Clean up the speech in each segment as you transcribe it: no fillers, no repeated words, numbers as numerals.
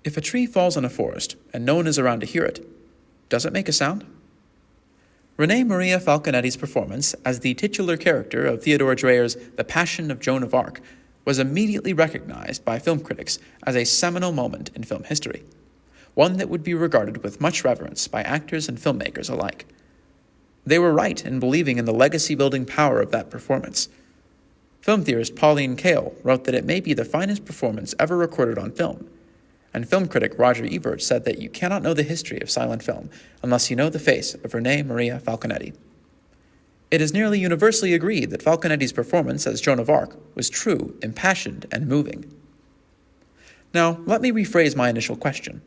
If a tree falls in a forest and no one is around to hear it, does it make a sound? Renee Maria Falconetti's performance as the titular character of Theodore Dreyer's The Passion of Joan of Arc was immediately recognized by film critics as a seminal moment in film history, one that would be regarded with much reverence by actors and filmmakers alike. They were right in believing in the legacy-building power of that performance. Film theorist Pauline Kael wrote that it may be the finest performance ever recorded on film, and film critic Roger Ebert said that you cannot know the history of silent film unless you know the face of Renee Maria Falconetti. It is nearly universally agreed that Falconetti's performance as Joan of Arc was true, impassioned, and moving. Now, let me rephrase my initial question.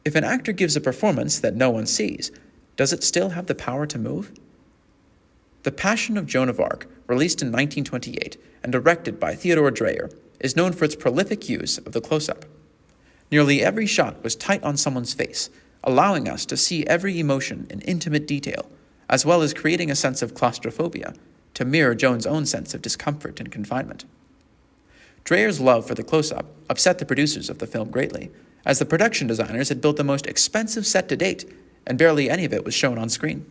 If an actor gives a performance that no one sees, does it still have the power to move? The Passion of Joan of Arc, released in 1928 and directed by Theodore Dreyer, is known for its prolific use of the close-up. Nearly every shot was tight on someone's face, allowing us to see every emotion in intimate detail, as well as creating a sense of claustrophobia to mirror Joan's own sense of discomfort and confinement. Dreyer's love for the close-up upset the producers of the film greatly, as the production designers had built the most expensive set to date, and barely any of it was shown on screen.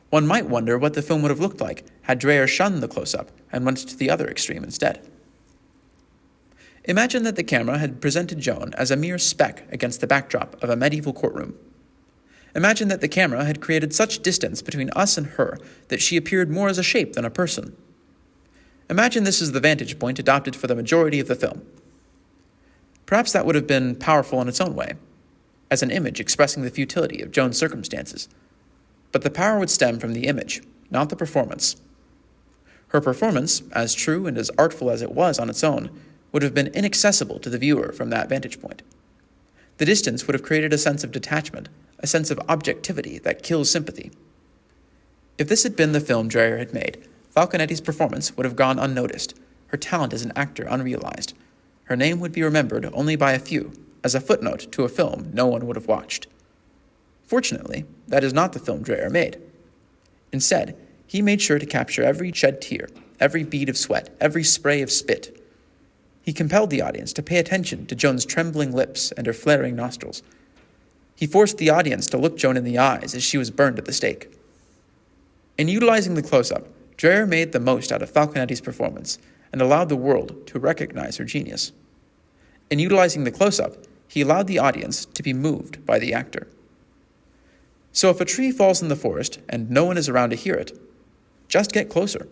One might wonder what the film would have looked like had Dreyer shunned the close-up and went to the other extreme instead. Imagine that the camera had presented Joan as a mere speck against the backdrop of a medieval courtroom. Imagine that the camera had created such distance between us and her that she appeared more as a shape than a person. Imagine this is the vantage point adopted for the majority of the film. Perhaps that would have been powerful in its own way, as an image expressing the futility of Joan's circumstances. But the power would stem from the image, not the performance. Her performance, as true and as artful as it was on its own, would have been inaccessible to the viewer from that vantage point. The distance would have created a sense of detachment, a sense of objectivity that kills sympathy. If this had been the film Dreyer had made, Falconetti's performance would have gone unnoticed, her talent as an actor unrealized. Her name would be remembered only by a few, as a footnote to a film no one would have watched. Fortunately, that is not the film Dreyer made. Instead, he made sure to capture every shed tear, every bead of sweat, every spray of spit. He compelled the audience to pay attention to Joan's trembling lips and her flaring nostrils. He forced the audience to look Joan in the eyes as she was burned at the stake. In utilizing the close-up, Dreyer made the most out of Falconetti's performance and allowed the world to recognize her genius. In utilizing the close-up, he allowed the audience to be moved by the actor. So if a tree falls in the forest and no one is around to hear it, just get closer.